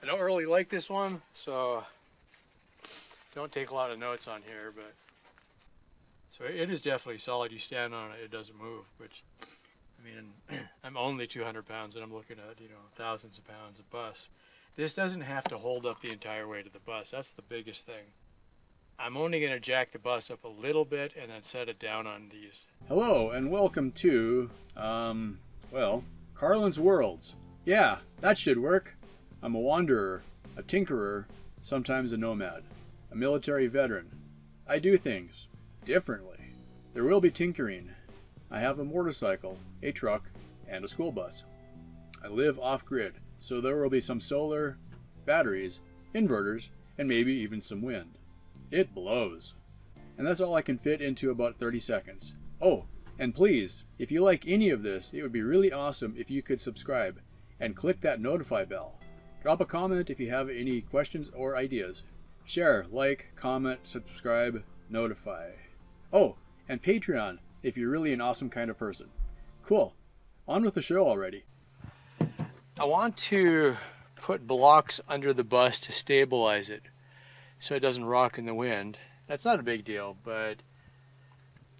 I don't really like this one, so don't take a lot of notes on here, but so it is definitely solid. You stand on it, it doesn't move, which, I mean, I'm only 200 pounds and I'm looking at, thousands of pounds of bus. This doesn't have to hold up the entire weight of the bus. That's the biggest thing. I'm only going to jack the bus up a little bit and then set it down on these. Hello and welcome to, Carlin's Worlds. Yeah, that should work. I'm a wanderer, a tinkerer, sometimes a nomad, a military veteran. I do things differently. There will be tinkering. I have a motorcycle, a truck, and a school bus. I live off-grid, so there will be some solar, batteries, inverters, and maybe even some wind. It blows. And that's all I can fit into about 30 seconds. Oh, and please, if you like any of this, it would be really awesome if you could subscribe and click that notify bell. Drop a comment if you have any questions or ideas. Share, like, comment, subscribe, notify. Oh, and Patreon if you're really an awesome kind of person. Cool. On with the show already. I want to put blocks under the bus to stabilize it so it doesn't rock in the wind. That's not a big deal, but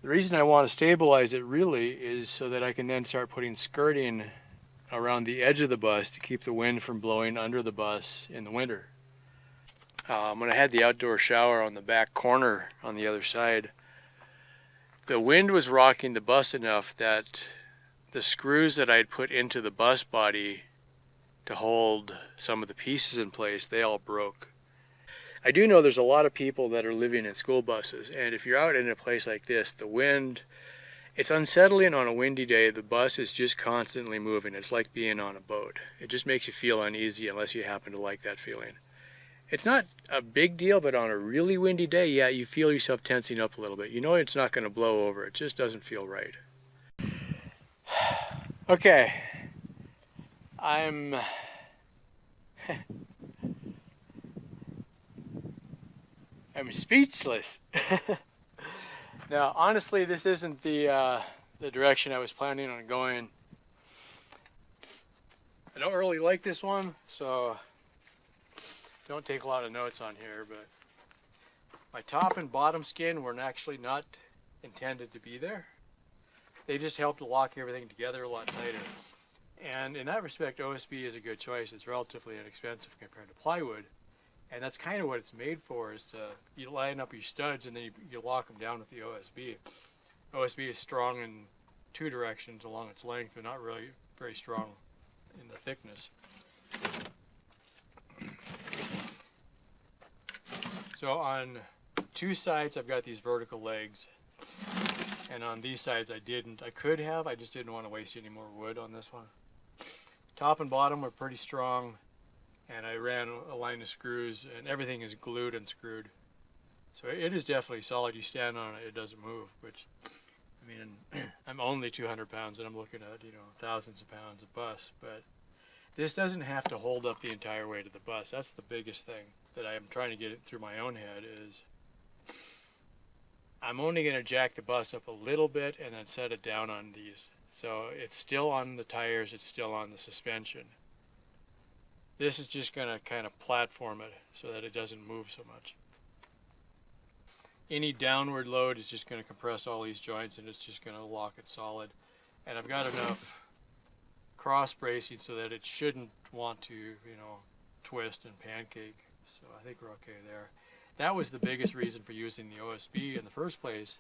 the reason I want to stabilize it really is so that I can then start putting skirting around the edge of the bus to keep the wind from blowing under the bus in the winter. When I had the outdoor shower on the back corner on the other side, the wind was rocking the bus enough that the screws that I'd put into the bus body to hold some of the pieces in place, they all broke. I do know there's a lot of people that are living in school buses, and if you're out in a place like this, the wind, it's unsettling on a windy day. The bus is just constantly moving. It's like being on a boat. It just makes you feel uneasy unless you happen to like that feeling. It's not a big deal, but on a really windy day, yeah, you feel yourself tensing up a little bit. You know it's not going to blow over. It just doesn't feel right. Okay. I'm speechless. Now, honestly, this isn't the direction I was planning on going. I don't really like this one, so don't take a lot of notes on here, but my top and bottom skin were actually not intended to be there. They just help to lock everything together a lot tighter. And in that respect, OSB is a good choice. It's relatively inexpensive compared to plywood. And that's kind of what it's made for, is you line up your studs and then you lock them down with the OSB. OSB is strong in two directions along its length, but not really very strong in the thickness. So on two sides, I've got these vertical legs. And on these sides, I didn't. I could have, I just didn't want to waste any more wood on this one. Top and bottom were pretty strong. And I ran a line of screws, and everything is glued and screwed. So it is definitely solid. You stand on it, it doesn't move, which, I mean, I'm only 200 pounds and I'm looking at, thousands of pounds of bus, but this doesn't have to hold up the entire weight of the bus. That's the biggest thing that I am trying to get it through my own head is I'm only going to jack the bus up a little bit and then set it down on these. So it's still on the tires, it's still on the suspension. This is just going to kind of platform it so that it doesn't move so much. Any downward load is just going to compress all these joints and it's just going to lock it solid. And I've got enough cross bracing so that it shouldn't want to, twist and pancake. So I think we're okay there. That was the biggest reason for using the OSB in the first place,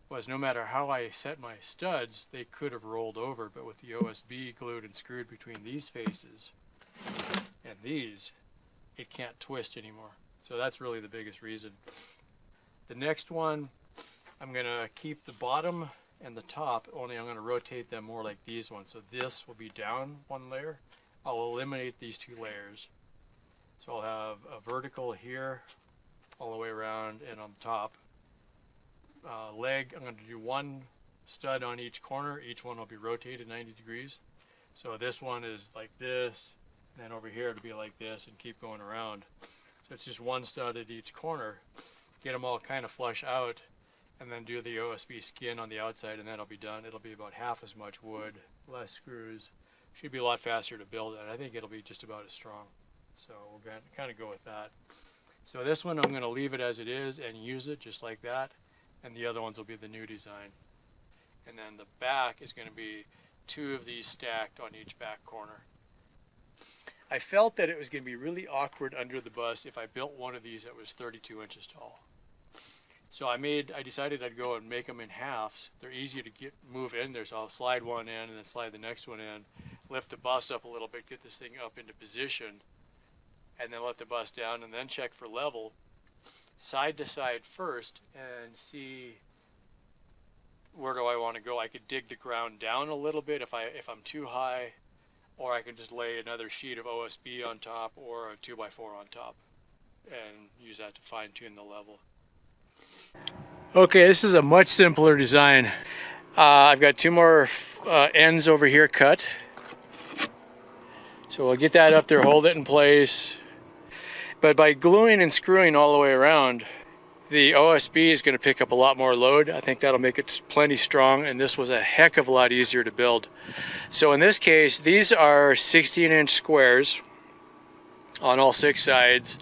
was no matter how I set my studs, they could have rolled over, but with the OSB glued and screwed between these faces and these, it can't twist anymore. So that's really the biggest reason. The next one, I'm going to keep the bottom and the top, only I'm going to rotate them more like these ones. So this will be down one layer. I'll eliminate these two layers. So I'll have a vertical here all the way around and on top. Leg, I'm going to do one stud on each corner. Each one will be rotated 90 degrees. So this one is like this, and then over here it'll be like this and keep going around. So it's just one stud at each corner. Get them all kind of flush out and then do the OSB skin on the outside and that'll be done. It'll be about half as much wood, less screws. Should be a lot faster to build and I think it'll be just about as strong. So we'll kind of go with that. So this one I'm going to leave it as it is and use it just like that, and the other ones will be the new design. And then the back is going to be 2 of these stacked on each back corner. I felt that it was going to be really awkward under the bus if I built one of these that was 32 inches tall. So I decided I'd go and make them in halves. They're easy to move in there, so I'll slide one in and then slide the next one in, lift the bus up a little bit, get this thing up into position, and then let the bus down, and then check for level, side to side first, and see where do I want to go. I could dig the ground down a little bit if I'm too high, or I can just lay another sheet of OSB on top or a 2x4 on top and use that to fine tune the level. Okay, this is a much simpler design. I've got 2 more ends over here cut. So we'll get that up there, hold it in place. But by gluing and screwing all the way around, the OSB is going to pick up a lot more load. I think that'll make it plenty strong, and this was a heck of a lot easier to build. So in this case, these are 16-inch squares on all 6 sides.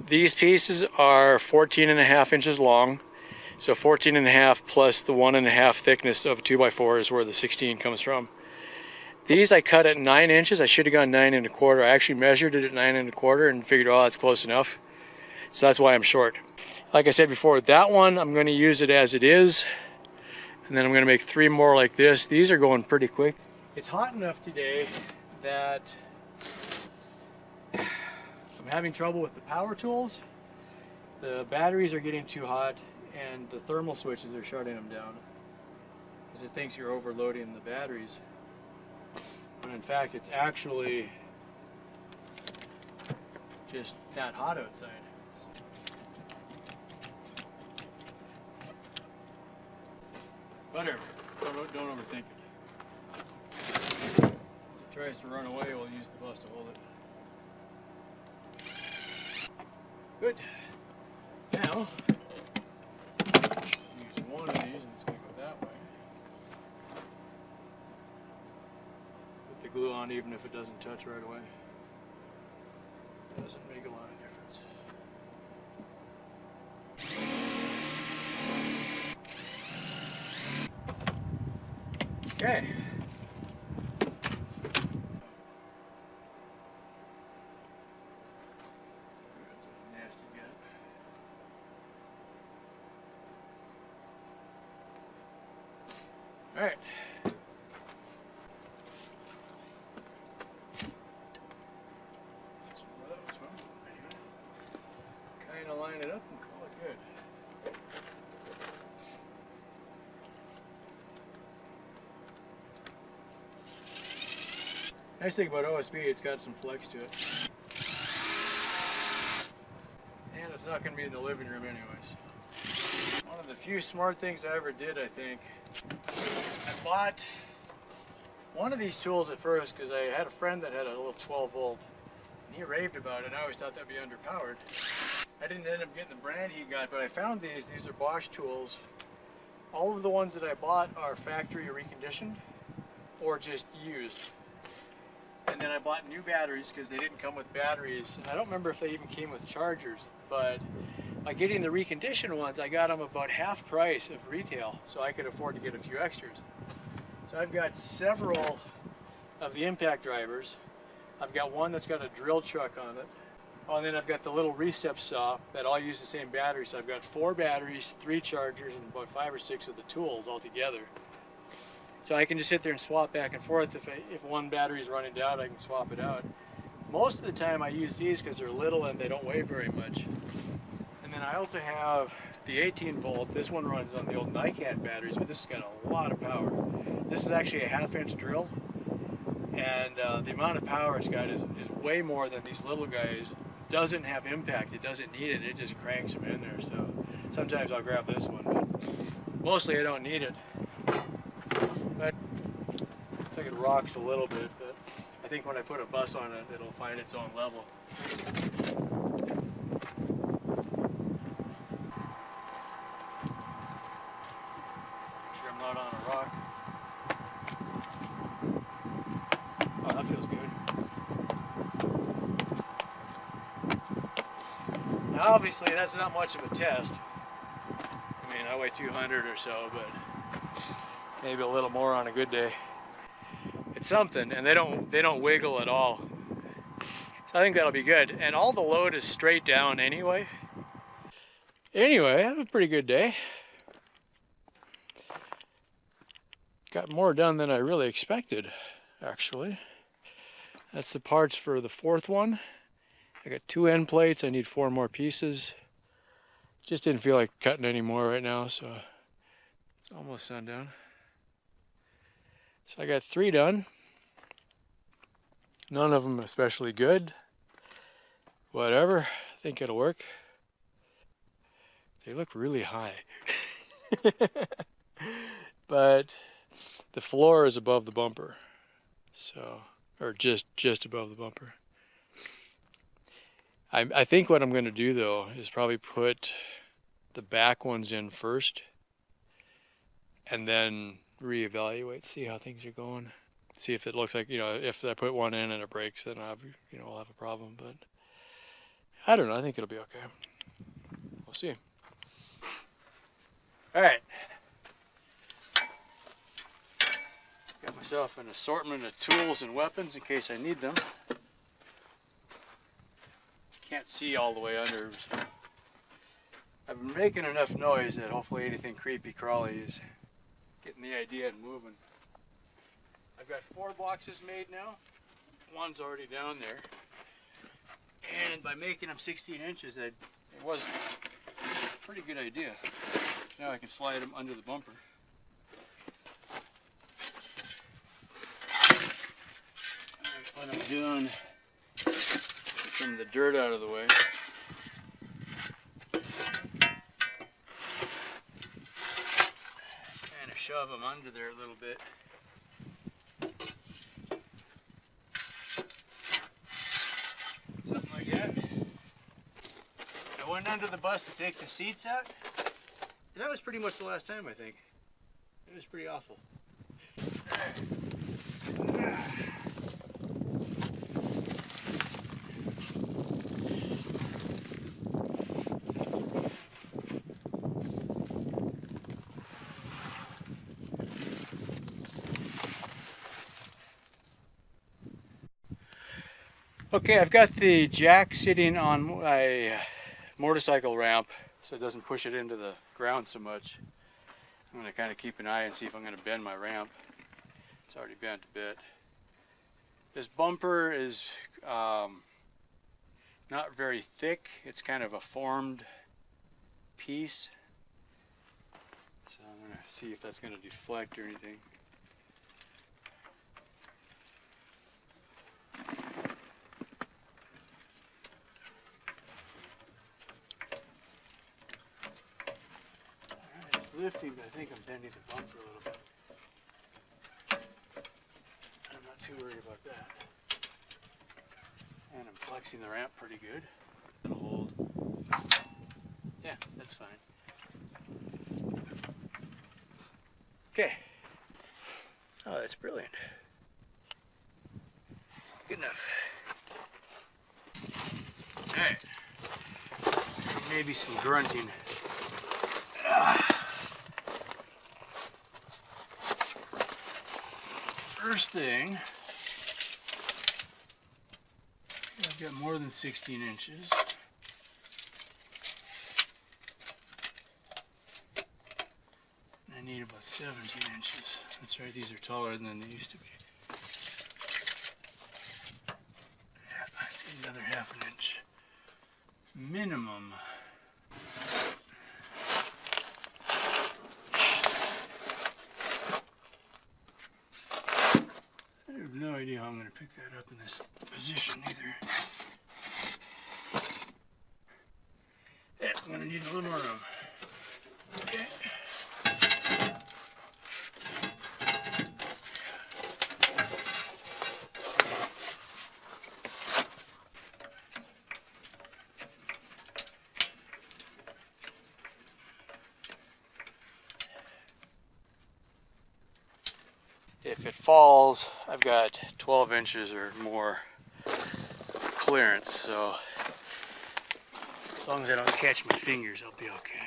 These pieces are 14.5 inches long. So 14.5 plus the 1.5 thickness of a 2x4 is where the 16 comes from. These I cut at 9 inches. I should have gone 9 1/4. I actually measured it at 9 1/4 and figured, oh, that's close enough. So that's why I'm short. Like I said before, that one I'm going to use it as it is. And then I'm going to make 3 more like this. These are going pretty quick. It's hot enough today that I'm having trouble with the power tools. The batteries are getting too hot, and the thermal switches are shutting them down because it thinks you're overloading the batteries. But in fact, it's actually just that hot outside. Whatever, don't overthink it. If it tries to run away, we'll use the bus to hold it. Good. Now, use one of these, and it's going to go that way. Put the glue on even if it doesn't touch right away. It doesn't make a lot of difference. Okay. That's a nasty gap. All right. Kind of line it up and call it good. Nice thing about OSB, it's got some flex to it. And it's not going to be in the living room anyways. One of the few smart things I ever did, I think. I bought one of these tools at first because I had a friend that had a little 12 volt. And he raved about it, and I always thought that'd be underpowered. I didn't end up getting the brand he got, but I found these. These are Bosch tools. All of the ones that I bought are factory reconditioned or just used. And then I bought new batteries because they didn't come with batteries. And I don't remember if they even came with chargers, but by getting the reconditioned ones, I got them about half price of retail, so I could afford to get a few extras. So I've got several of the impact drivers. I've got one that's got a drill chuck on it. Oh, and then I've got the little recep saw that all use the same battery. So I've got 4 batteries, 3 chargers, and about 5 or 6 of the tools all together. So I can just sit there and swap back and forth. If one battery is running down, I can swap it out. Most of the time I use these because they're little and they don't weigh very much. And then I also have the 18 volt. This one runs on the old Nicat batteries, but this has got a lot of power. This is actually a 1/2 inch drill. And the amount of power it's got is way more than these little guys. Doesn't have impact, it doesn't need it, it just cranks them in there. So sometimes I'll grab this one, but mostly I don't need it. But looks like it rocks a little bit, but I think when I put a bus on it, it'll find its own level. Make sure I'm not on a rock. Oh, that feels good. obviously that's not much of a test. I mean, I weigh 200 or so, but maybe a little more on a good day. It's something, and they don't wiggle at all. So I think that'll be good. And all the load is straight down anyway. Anyway, I have a pretty good day. Got more done than I really expected, actually. That's the parts for the fourth one. I got 2 end plates. I need 4 more pieces. Just didn't feel like cutting any more right now, so it's almost sundown. So I got 3 done. None of them especially good. Whatever, I think it'll work. They look really high. But the floor is above the bumper. So, or just above the bumper. I think what I'm going to do though is probably put the back ones in first and then reevaluate, see how things are going. See if it looks like, if I put one in and it breaks, then I'll have a problem. But I don't know. I think it'll be okay. We'll see. All right. Got myself an assortment of tools and weapons in case I need them. Can't see all the way under. So I've been making enough noise that hopefully anything creepy crawly is getting the idea and moving. I've got 4 boxes made now. One's already down there. And by making them 16 inches, it was a pretty good idea. So now I can slide them under the bumper. What I'm doing, trim the dirt out of the way. Kind of shove them under there a little bit. Something like that. I went under the bus to take the seats out. And that was pretty much the last time, I think. It was pretty awful. Okay, I've got the jack sitting on my motorcycle ramp so it doesn't push it into the ground so much. I'm going to kind of keep an eye and see if I'm going to bend my ramp. It's already bent a bit. This bumper is not very thick. It's kind of a formed piece. So I'm going to see if that's going to deflect or anything. Lifting, but I think I'm bending the bumper a little bit. I'm not too worried about that. And I'm flexing the ramp pretty good. It'll hold. Yeah, that's fine. Okay. Oh, that's brilliant. Good enough. Alright. Maybe some grunting. First thing, I've got more than 16 inches. I need about 17 inches. That's right, these are taller than they used to be. Yeah, I need another half an inch. Minimum. I have no idea how I'm going to pick that up in this position either. Yeah, I'm going to need a little more room. Okay. If it falls, I've got 12 inches or more of clearance, so As long as I don't catch my fingers, I'll be okay.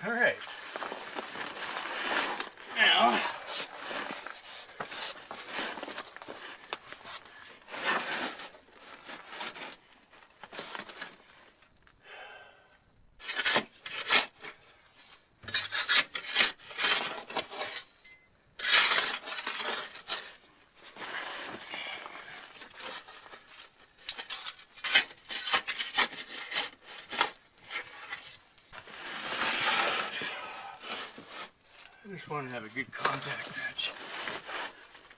All right. Now, I just want to have a good contact match.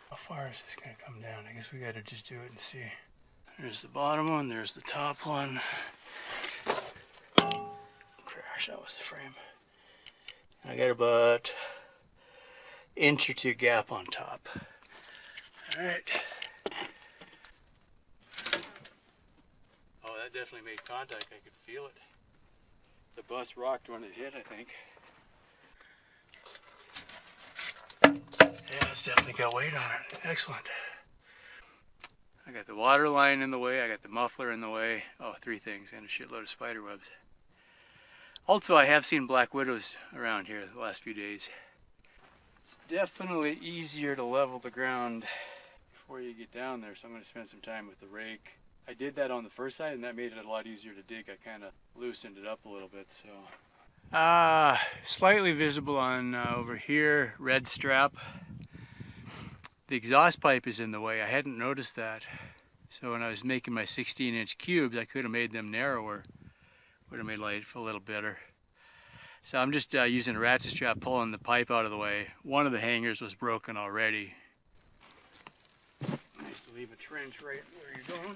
How far is this going to come down? I guess we got to just do it and see. There's the bottom one, there's the top one. Crash, that was the frame. I got about inch or two gap on top. All right. Oh, that definitely made contact. I could feel it. The bus rocked when it hit, I think. Yeah, it's definitely got weight on it. Excellent. I got the water line in the way, I got the muffler in the way. Oh, three things, and a shitload of spider webs. Also, I have seen black widows around here the last few days. It's definitely easier to level the ground before you get down there, so I'm going to spend some time with the rake. I did that on the first side, and that made it a lot easier to dig. I kind of loosened it up a little bit, so. Slightly visible on over here, red strap. The exhaust pipe is in the way. I hadn't noticed that. So when I was making my 16-inch cubes, I could have made them narrower. Would have made life a little better. So I'm just using a ratchet strap pulling the pipe out of the way. One of the hangers was broken already. Nice to leave a trench right where you're going.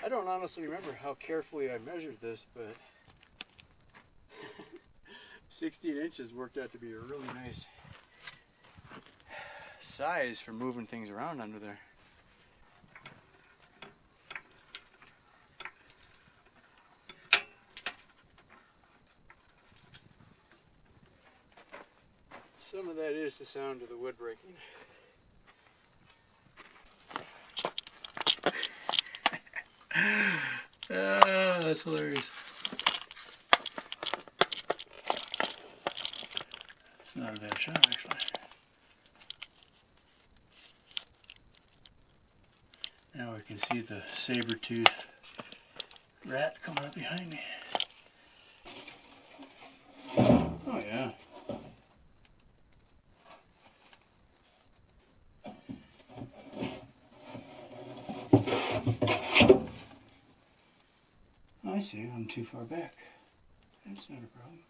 I don't honestly remember how carefully I measured this, but 16 inches worked out to be a really nice size for moving things around under there. Some of that is the sound of the wood breaking. That's hilarious. It's not a bad shot, actually. Now we can see the saber-tooth rat coming up behind me. Oh yeah. I see, I'm too far back. That's not a problem.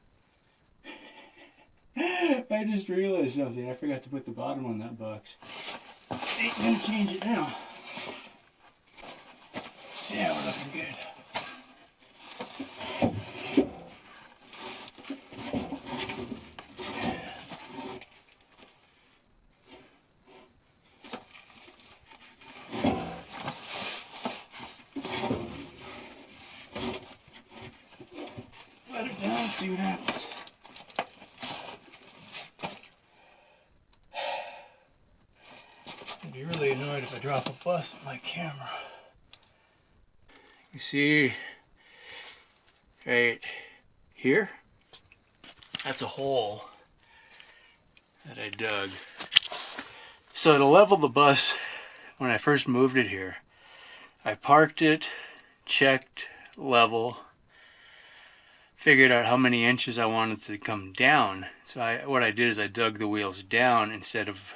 I just realized something. I forgot to put the bottom on that box. Ain't gonna change it now. Yeah, we're looking good. Let it down, see what happens. I'd be really annoyed if I drop a bus on my camera. You see, right here, that's a hole that I dug. So to level the bus, when I first moved it here, I parked it, checked level, figured out how many inches I wanted to come down. So what I did is I dug the wheels down instead of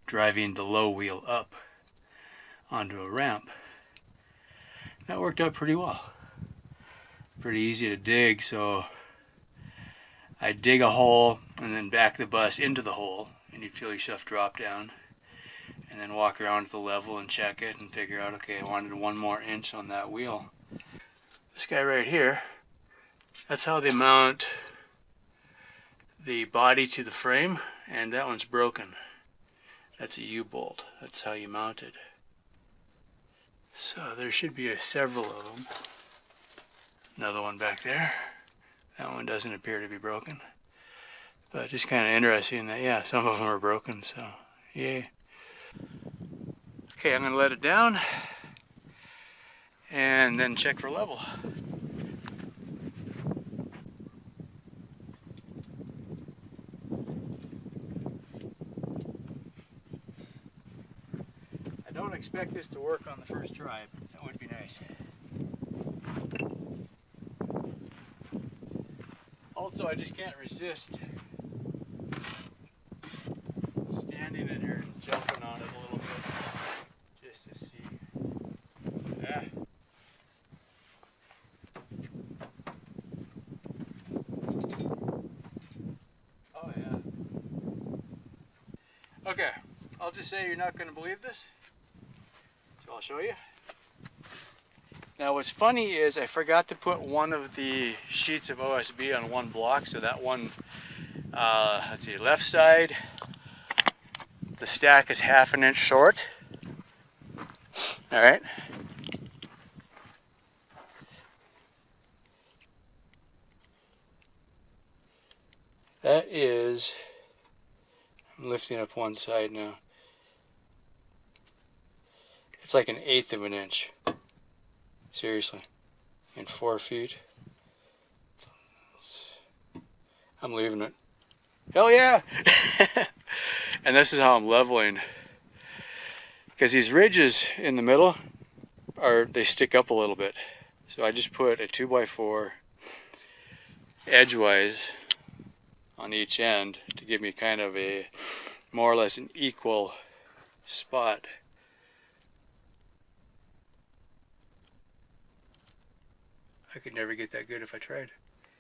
driving the low wheel up onto a ramp. That worked out pretty well. Pretty easy to dig, so I dig a hole and then back the bus into the hole, and you'd feel yourself drop down, and then walk around to the level and check it and figure out, okay, I wanted 1 more inch on that wheel. This guy right here, that's how they mount the body to the frame, and that one's broken. That's a U-bolt. That's how you mount it. So there should be several of them. Another one back there. That one doesn't appear to be broken. But just kind of interesting that, yeah, some of them are broken, so yay. Okay, I'm going to let it down and then check for level. I don't expect this to work on the first try, but that would be nice. Also, I just can't resist standing in here and jumping on it a little bit, just to see. Yeah. Oh yeah. Okay, I'll just say you're not going to believe this, so I'll show you. Now what's funny is I forgot to put one of the sheets of OSB on one block, so that one, let's see, left side, the stack is 1/2 inch short. All right. That is, I'm lifting up one side now. It's like 1/8 of an inch. Seriously. In 4 feet. I'm leaving it. Hell yeah! And this is how I'm leveling. Because these ridges in the middle, they stick up a little bit. So I just put a 2x4 edgewise on each end to give me kind of a more or less an equal spot. I could never get that good if I tried.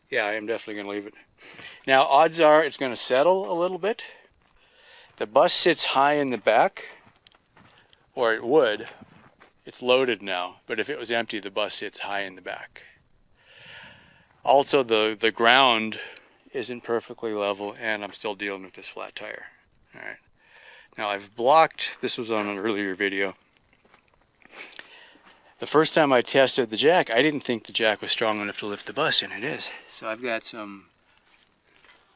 Yeah, I am definitely going to leave it. Now, odds are it's going to settle a little bit. The bus sits high in the back, or it would. It's loaded now, but if it was empty, the bus sits high in the back. Also, the ground isn't perfectly level, and I'm still dealing with this flat tire. All right. Now, I've blocked, this was on an earlier video. The first time I tested the jack, I didn't think the jack was strong enough to lift the bus, and it is. So I've got some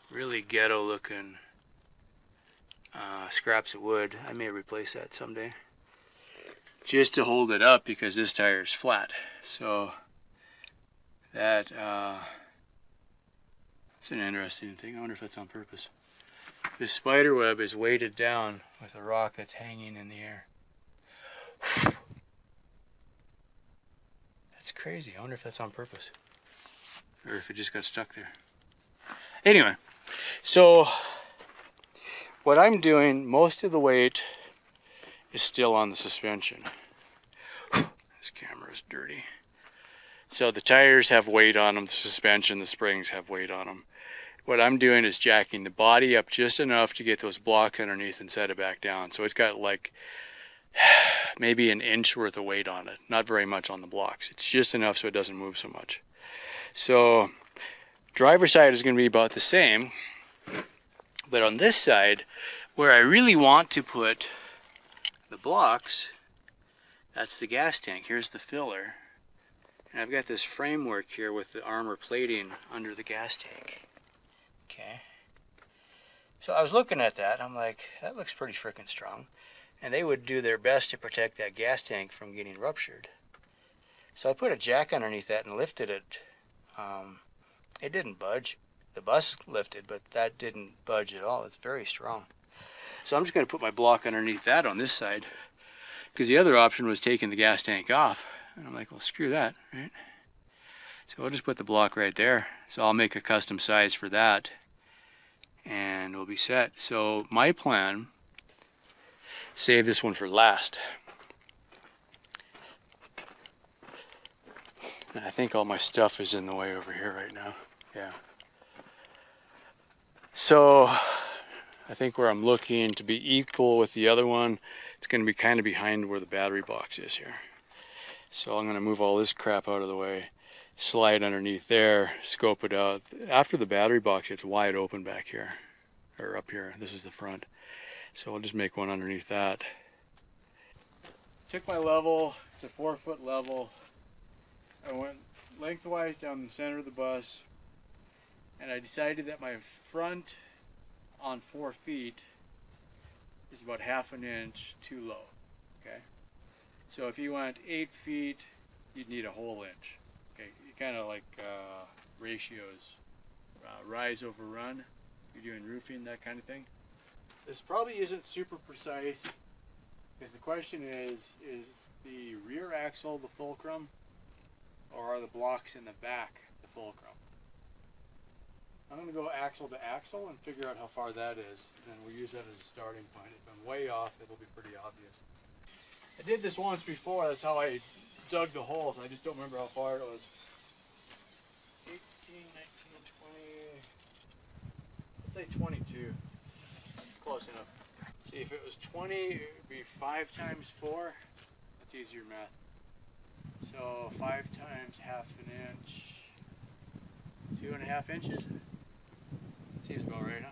really ghetto looking scraps of wood. I may replace that someday. Just to hold it up because this tire is flat. So that, it's an interesting thing. I wonder if that's on purpose. This spider web is weighted down with a rock that's hanging in the air. It's crazy. I wonder if that's on purpose. Or if it just got stuck there. Anyway, so what I'm doing, most of the weight is still on the suspension. This camera is dirty. So the tires have weight on them, the suspension, the springs have weight on them. What I'm doing is jacking the body up just enough to get those blocks underneath and set it back down. So it's got like maybe 1 inch worth of weight on it. Not very much on the blocks. It's just enough so it doesn't move so much. So driver's side is going to be about the same. But on this side, where I really want to put the blocks, that's the gas tank. Here's the filler. And I've got this framework here with the armor plating under the gas tank. Okay. So I was looking at that. I'm like, that looks pretty freaking strong. And they would do their best to protect that gas tank from getting ruptured. So I put a jack underneath that and lifted it. It didn't budge. The bus lifted, but that didn't budge at all. It's very strong. So I'm just going to put my block underneath that on this side. Because the other option was taking the gas tank off. And I'm like, well, screw that, right? So I'll just put the block right there. So I'll make a custom size for that. And we'll be set. So my plan, save this one for last. I think all my stuff is in the way over here right now. Yeah. So I think where I'm looking to be equal with the other one, it's going to be kind of behind where the battery box is here. So I'm going to move all this crap out of the way. slide underneath there, scope it out. After the battery box, it's wide open back here, or up here. This is the front. So I'll just make one underneath that. Took my level, it's a 4-foot level. I went lengthwise down the center of the bus, and I decided that my front on 4 feet is about 1/2 inch too low. Okay, so if you went 8 feet, you'd need a whole inch. Okay, you kind of like ratios, rise over run. You're doing roofing, that kind of thing. This probably isn't super precise, because the question is the rear axle the fulcrum, or are the blocks in the back the fulcrum? I'm going to go axle to axle and figure out how far that is, and then we'll use that as a starting point. If I'm way off, it'll be pretty obvious. I did this once before, that's how I dug the holes. I just don't remember how far it was. 18, 19, 20, let's say 22. Close enough. See, if it was 20, it would be 5 times 4. That's easier math. So 5 times 1/2 inch, 2.5 inches. Seems about right, huh?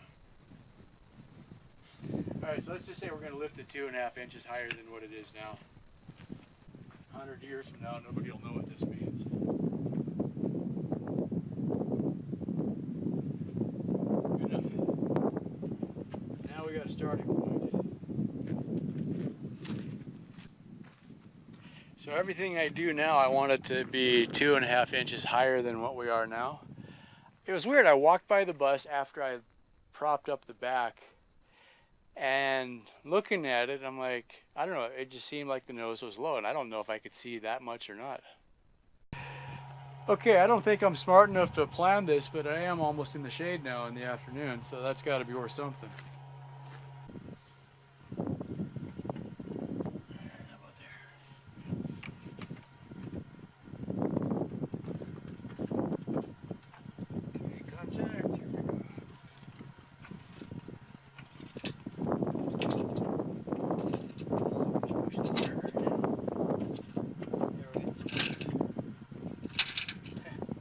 Alright, so let's just say we're going to lift it 2.5 inches higher than what it is now. 100 years from now, nobody will know what this means. Good enough. Now we got a starting point. So everything I do now, I want it to be 2.5 inches higher than what we are now. It was weird, I walked by the bus after I propped up the back, and looking at it, I'm like, I don't know, it just seemed like the nose was low, and I don't know if I could see that much or not. Okay, I don't think I'm smart enough to plan this, but I am almost in the shade now in the afternoon, so that's got to be worth something.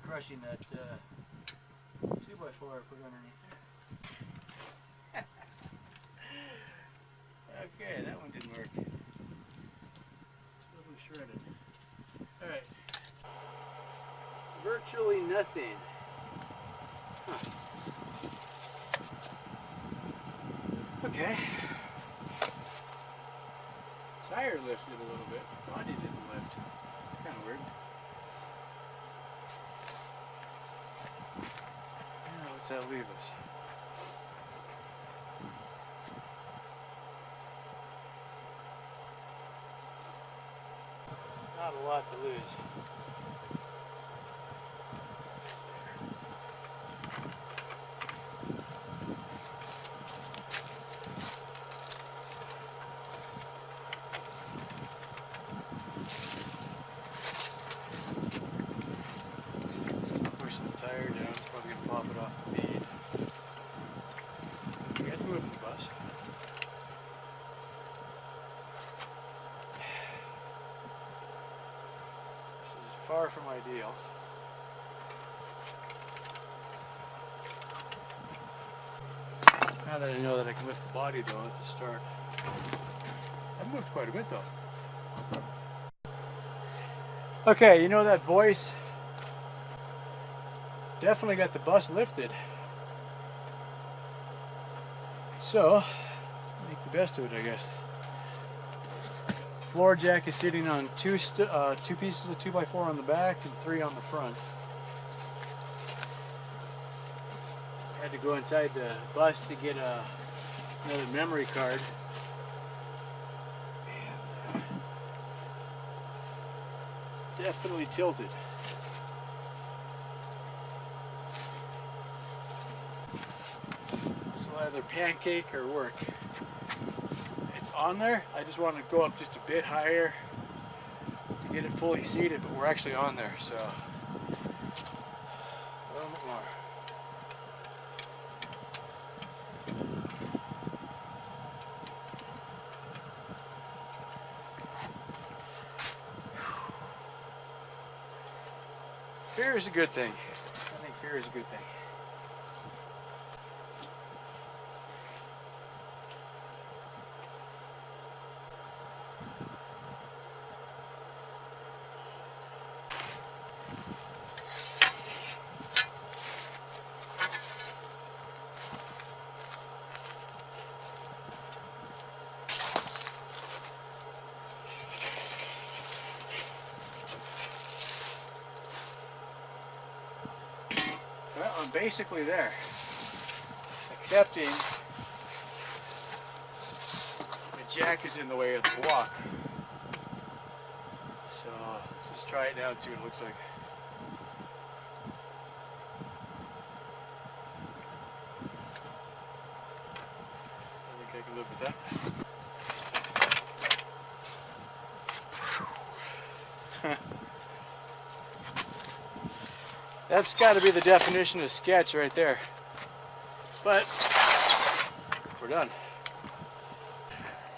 Crushing that 2x4 I put underneath there. Okay, that one didn't work. Totally shredded. Alright. Virtually nothing. Huh. Okay. Tire lifted a little bit. Body didn't lift. It's kind of weird. What's that leave us? Not a lot to lose. Pushing the tire down, it's probably going to pop it off the bead. Okay, let's move the bus. This is far from ideal. Now that I know that I can lift the body though, it's a start. I've moved quite a bit though. Okay, you know that voice? Definitely got the bus lifted. So, let's make the best of it, I guess. Floor jack is sitting on two pieces of 2x4 on the back and 3 on the front. Had to go inside the bus to get another memory card. And, it's definitely tilted. This will either pancake or work. It's on there. I just want to go up just a bit higher to get it fully seated, but we're actually on there, so a little bit more. Fear is a good thing. I think fear is a good thing. Well, I'm basically there, excepting the jack is in the way of the block. So let's just try it now and see what it looks like. I think I can live with that. That's got to be the definition of sketch right there. But we're done.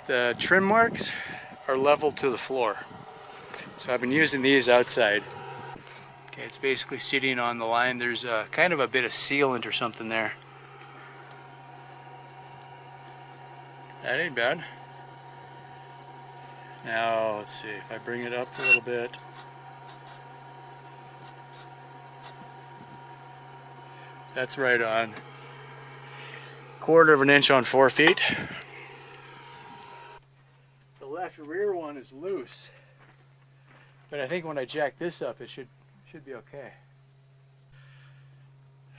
The trim marks are level to the floor. So I've been using these outside. Okay, it's basically sitting on the line. There's kind of a bit of sealant or something there. That ain't bad. Now, let's see, if I bring it up a little bit. That's right on. 1/4 of an inch on 4 feet. The left rear one is loose. But I think when I jack this up, it should be okay.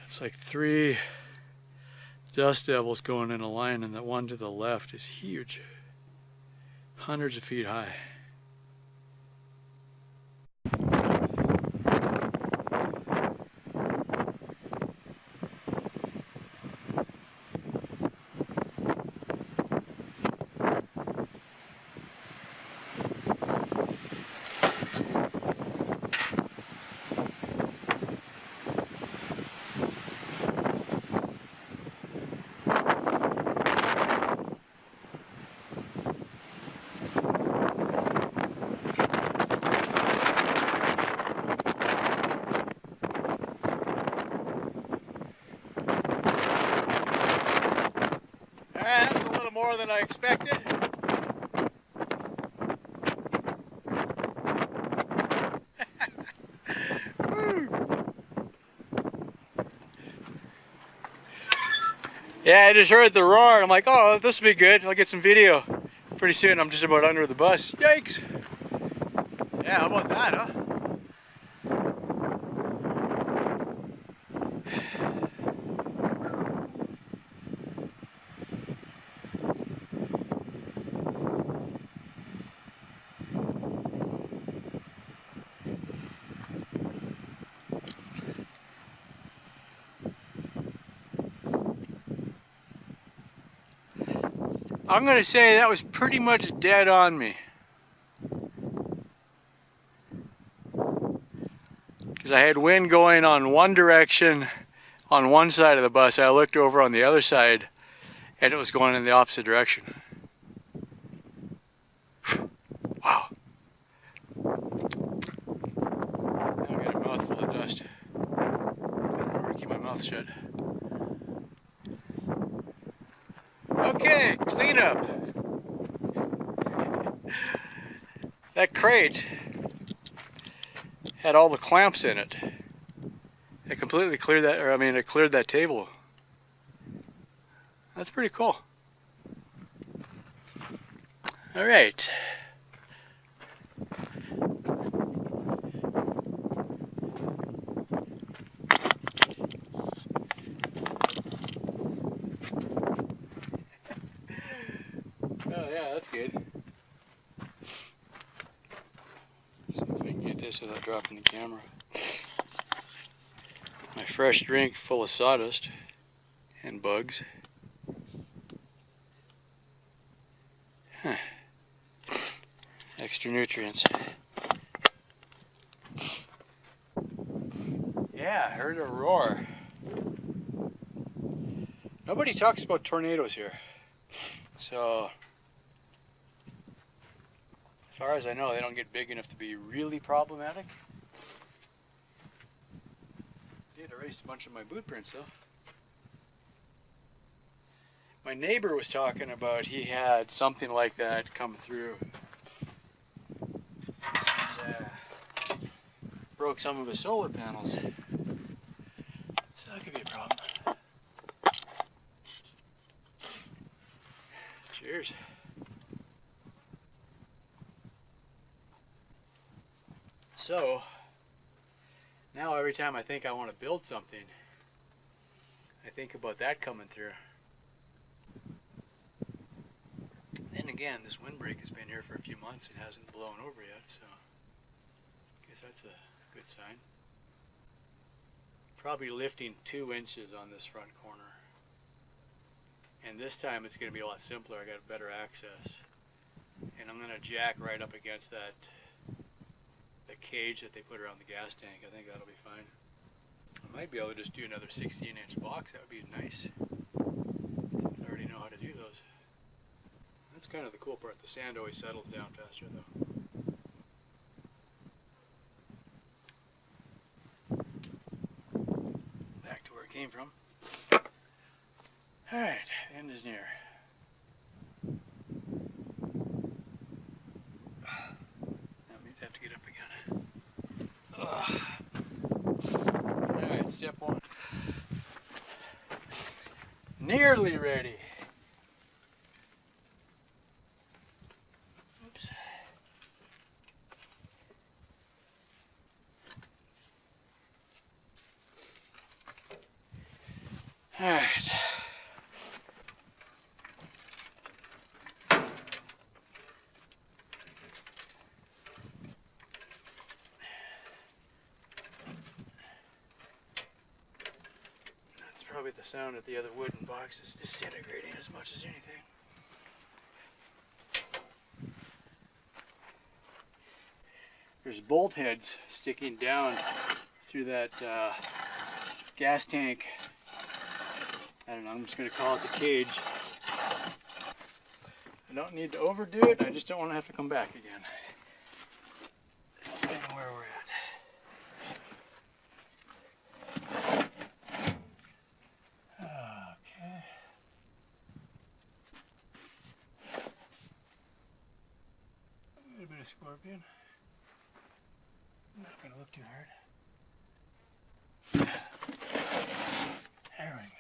It's like 3 dust devils going in a line, and the one to the left is huge. Hundreds of feet high. That's a little more than I expected. Yeah, I just heard the roar. I'm like, oh, this will be good. I'll get some video. Pretty soon, I'm just about under the bus. Yikes! Yeah, how about that, huh? I'm going to say that was pretty much dead on me. Because I had wind going on one direction on one side of the bus. I looked over on the other side and it was going in the opposite direction. Wow. Now I got a mouthful of dust. I remember to keep my mouth shut. Okay, cleanup. That crate had all the clamps in it. It completely cleared that, it cleared that table. That's pretty cool. All right. Oh yeah, that's good. See if I can get this without dropping the camera. My fresh drink full of sawdust and bugs. Huh. Extra nutrients. Yeah, I heard a roar. Nobody talks about tornadoes here. So, as far as I know, they don't get big enough to be really problematic. Did erase a bunch of my boot prints though. My neighbor was talking about he had something like that come through. Broke some of his solar panels. So that could be a problem. Cheers. So, now every time I think I want to build something, I think about that coming through. Then again, this windbreak has been here for a few months and hasn't blown over yet, so I guess that's a good sign. Probably lifting 2 inches on this front corner. And this time it's going to be a lot simpler. I got better access. And I'm going to jack right up against the cage that they put around the gas tank. I think that'll be fine. I might be able to just do another 16-inch box. That would be nice. Since I already know how to do those. That's kind of the cool part. The sand always settles down faster though. Back to where it came from. Alright, the end is near. That means I have to get up again. Alright, step 1. Nearly ready. Oops. Alright. That's probably the sound that the other wooden box is disintegrating as much as anything. There's bolt heads sticking down through that gas tank. I don't know, I'm just going to call it the cage. I don't need to overdo it, I just don't want to have to come back again. That's kind of where we're at. Okay. A little bit of scorpion. Not going to look too hard. There we go.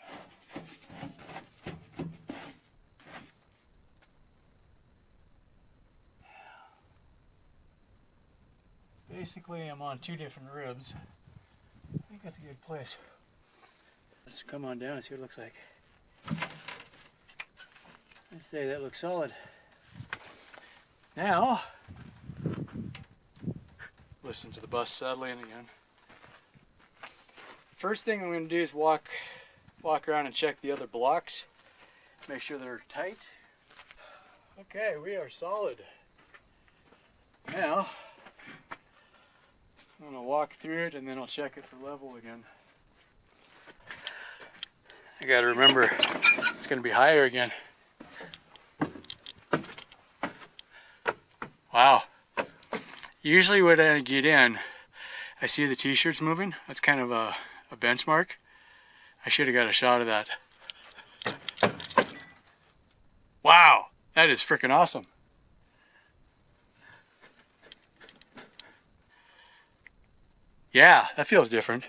Basically, I'm on 2 different ribs. I think that's a good place. Let's come on down and see what it looks like. I'd say that looks solid. Now, listen to the bus settling again. First thing I'm going to do is walk around and check the other blocks. Make sure they're tight. Okay, we are solid. Now, I'm going to walk through it and then I'll check it for level again. I got to remember it's going to be higher again. Wow. Usually when I get in, I see the t-shirts moving. That's kind of a benchmark. I should have got a shot of that. Wow, that is freaking awesome. Yeah, that feels different.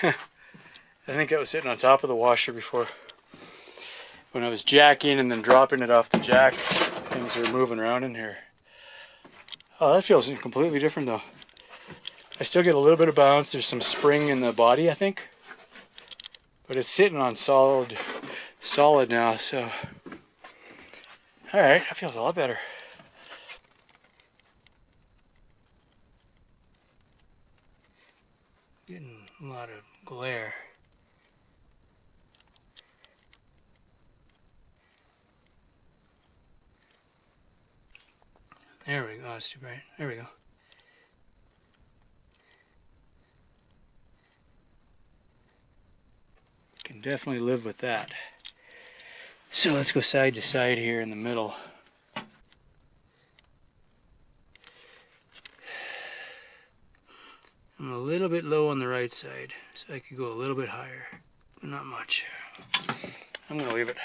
I think I was sitting on top of the washer before. When I was jacking and then dropping it off the jack, things were moving around in here. Oh, that feels completely different though. I still get a little bit of bounce. There's some spring in the body, I think. But it's sitting on solid now, so. Alright, that feels a lot better. Getting a lot of glare. There we go, that's too bright. There we go. Can definitely live with that. So let's go side to side here in the middle. little bit low on the right side, so I could go a little bit higher, but not much. I'm gonna leave it.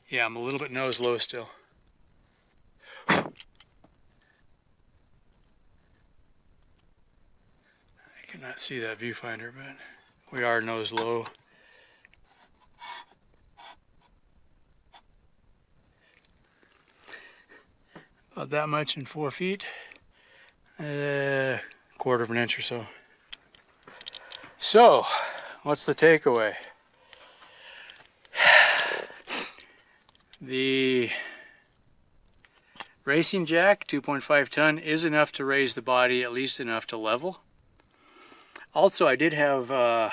Yeah, I'm a little bit nose low still. I cannot see that viewfinder, but we are nose low. About that much in 4 feet. Quarter of an inch or so. So, what's the takeaway? The racing jack, 2.5 ton, is enough to raise the body, at least enough to level. Also, I did have the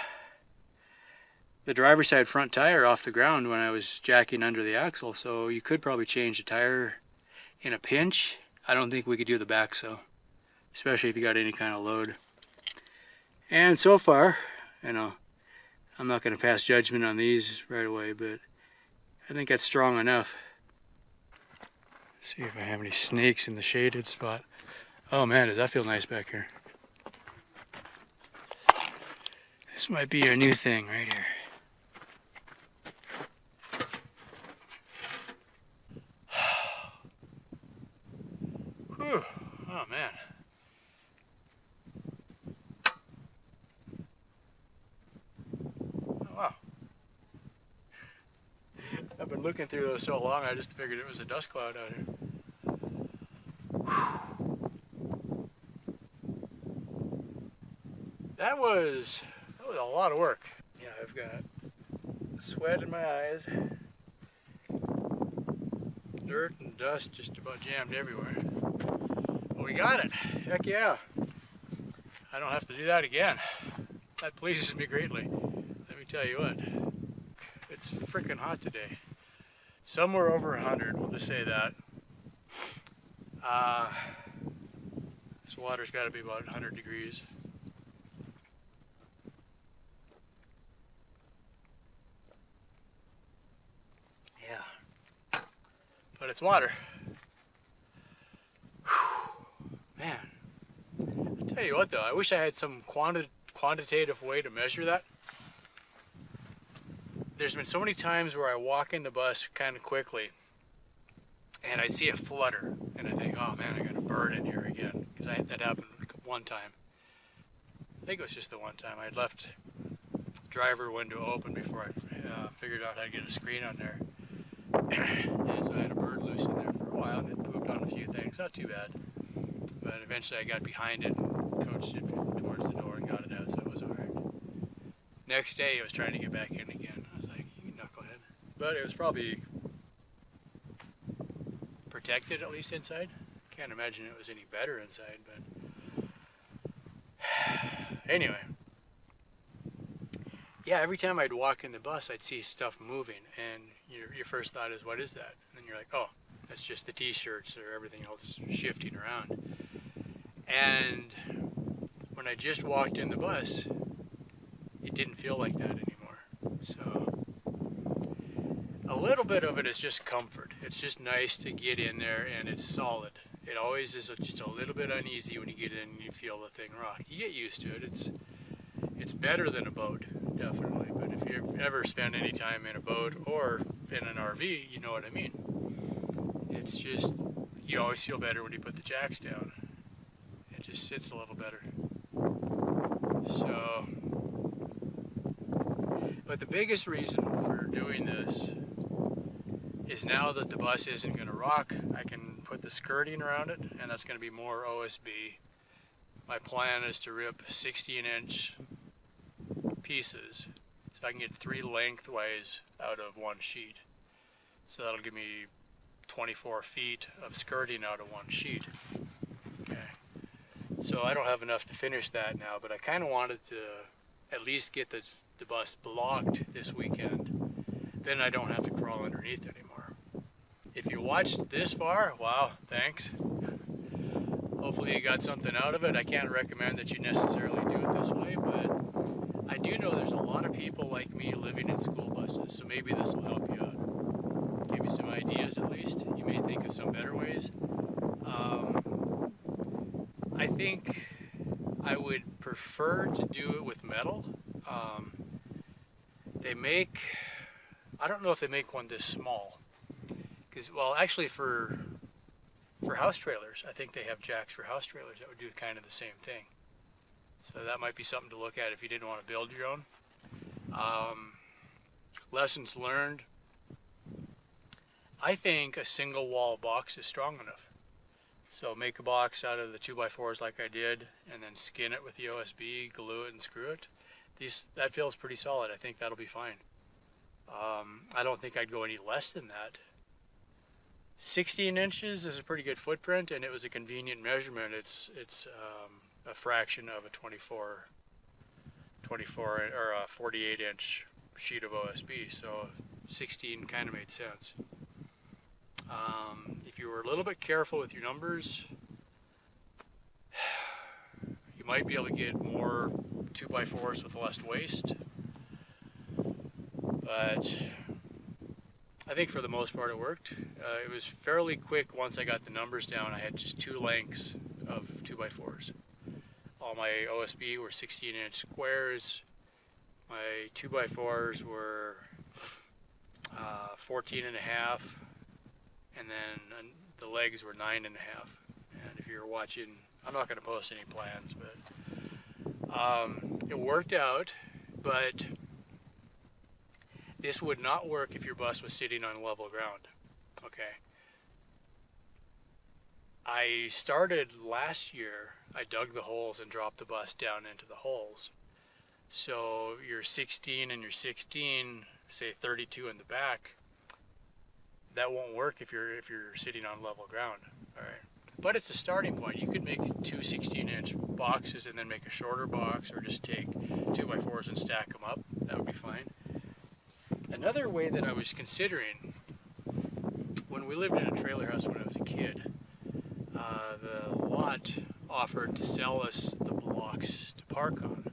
driver's side front tire off the ground when I was jacking under the axle, so you could probably change the tire in a pinch. I don't think we could do the back so, especially if you got any kind of load. And so far, you know, I'm not going to pass judgment on these right away, but I think that's strong enough. Let's see if I have any snakes in the shaded spot. Oh man, does that feel nice back here. This might be our new thing right here. Whew. Oh man. Oh wow. I've been looking through those so long, I just figured it was a dust cloud out here. Whew. That was a lot of work. Yeah, I've got sweat in my eyes. Dirt and dust just about jammed everywhere. Well, we got it. Heck yeah. I don't have to do that again. That pleases me greatly. Let me tell you what. It's freaking hot today. Somewhere over 100, we'll just say that. This water's got to be about 100 degrees. Yeah. But it's water. Whew. Man. I'll tell you what though, I wish I had some quantitative way to measure that. There's been so many times where I walk in the bus kind of quickly and I see a flutter and I think, oh man, I got a bird in here again. Because that happened one time. I think it was just the one time. I had left driver window open before I figured out how to get a screen on there. And so I had a bird loose in there for a while and it pooped on a few things. Not too bad. But eventually I got behind it and coached it towards the door and got it out, so it was alright. Next day it was trying to get back in again. I was like, you knucklehead. But it was probably protected, at least inside. Can't imagine it was any better inside, but anyway. Yeah, every time I'd walk in the bus, I'd see stuff moving, and your first thought is, what is that? And then you're like, oh, that's just the t-shirts or everything else shifting around. And when I just walked in the bus, it didn't feel like that anymore. So a little bit of it is just comfort. It's just nice to get in there and it's solid. It always is just a little bit uneasy when you get in and you feel the thing rock. You get used to it. It's better than a boat, definitely. But if you've ever spent any time in a boat or in an RV, you know what I mean. It's just, you always feel better when you put the jacks down. It just sits a little better. So, but the biggest reason for doing this is now that the bus isn't going to rock, I can put the skirting around it, and that's going to be more OSB. My plan is to rip 16-inch pieces, so I can get 3 lengthways out of one sheet. So that'll give me 24 feet of skirting out of one sheet. Okay. So I don't have enough to finish that now, but I kind of wanted to at least get the bus blocked this weekend. Then I don't have to crawl underneath anymore. If you watched this far, wow, thanks. Hopefully you got something out of it. I can't recommend that you necessarily do it this way, but I do know there's a lot of people like me living in school buses, so maybe this will help you out. Give you some ideas at least. You may think of some better ways. I think I would prefer to do it with metal. They make, I don't know if they make one this small. Because, well, actually for house trailers, I think they have jacks for house trailers that would do kind of the same thing. So that might be something to look at if you didn't want to build your own. Lessons learned. I think a single wall box is strong enough. So make a box out of the 2x4s like I did, and then skin it with the OSB, glue it and screw it. That feels pretty solid. I think that'll be fine. I don't think I'd go any less than that. 16 inches is a pretty good footprint, and it was a convenient measurement. It's a fraction of a 24 or a 48 inch sheet of OSB, so 16 kind of made sense. If you were a little bit careful with your numbers, you might be able to get more 2x4s with less waste, but I think for the most part it worked. It was fairly quick once I got the numbers down. I had just 2 lengths of 2x4s. All my OSB were 16-inch squares. My 2x4s were 14 and a half, and then the legs were 9 and a half. And if you're watching, I'm not going to post any plans, but it worked out. But this would not work if your bus was sitting on level ground. Okay. I started last year, I dug the holes and dropped the bus down into the holes. So your 16 and your 16, say 32 in the back, that won't work if you're sitting on level ground. All right. But it's a starting point. You could make 2 16-inch boxes and then make a shorter box, or just take 2x4s and stack them up. That would be fine. Another way that I was considering, when we lived in a trailer house when I was a kid, the lot offered to sell us the blocks to park on.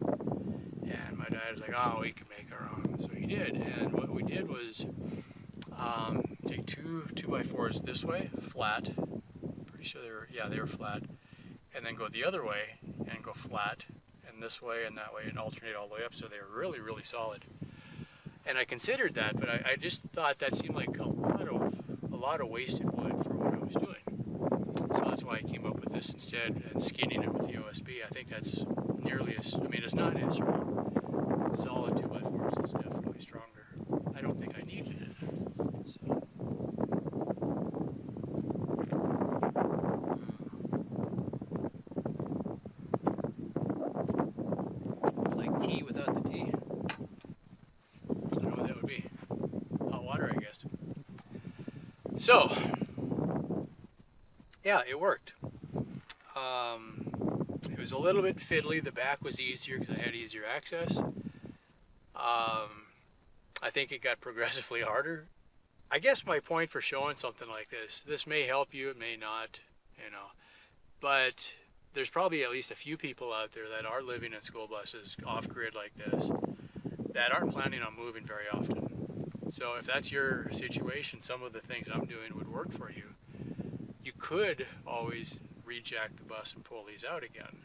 And my dad was like, oh, we can make our own. So he did. And what we did was take 2 2x4s this way, flat. Pretty sure they were flat. And then go the other way and go flat, and this way and that way, and alternate all the way up. So they were really, really solid. And I considered that, but I just thought that seemed like a lot of wasted wood for what I was doing. So that's why I came up with this instead, and skinning it with the OSB. I think that's nearly as, I mean, it's not as strong. Solid 2x4s is definitely stronger. I don't think I needed it. So. It's like tea without the tea. I don't know what that would be. Hot water, I guess. So, yeah, it worked. It was a little bit fiddly. The back was easier because I had easier access. I think it got progressively harder. I guess my point for showing something like this may help you, it may not, you know, but there's probably at least a few people out there that are living in school buses off-grid like this that aren't planning on moving very often. So if that's your situation, some of the things I'm doing would work for you. You could always rejack the bus and pull these out again.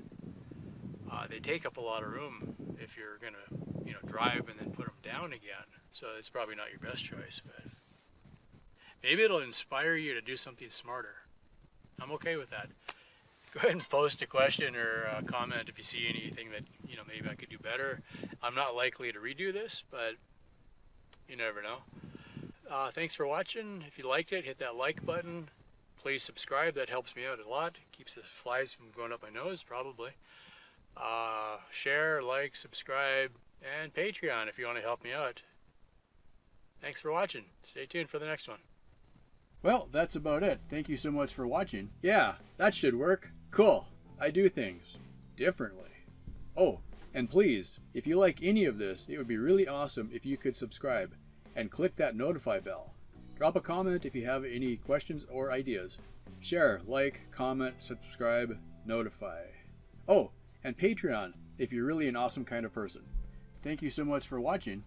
They take up a lot of room if you're gonna, you know, drive and then put them down again. So it's probably not your best choice, but maybe it'll inspire you to do something smarter. I'm okay with that. Go ahead and post a question or a comment if you see anything that, you know, maybe I could do better. I'm not likely to redo this, but you never know. Thanks for watching. If you liked it, hit that like button. Please subscribe. That helps me out a lot. Keeps the flies from going up my nose, probably. Share, like, subscribe, and Patreon if you want to help me out. Thanks for watching. Stay tuned for the next one. Well, that's about it. Thank you so much for watching. Yeah, that should work. Cool. I do things differently. Oh, and please, if you like any of this, it would be really awesome if you could subscribe and click that notify bell. Drop a comment if you have any questions or ideas. Share, like, comment, subscribe, notify. Oh, and Patreon if you're really an awesome kind of person. Thank you so much for watching.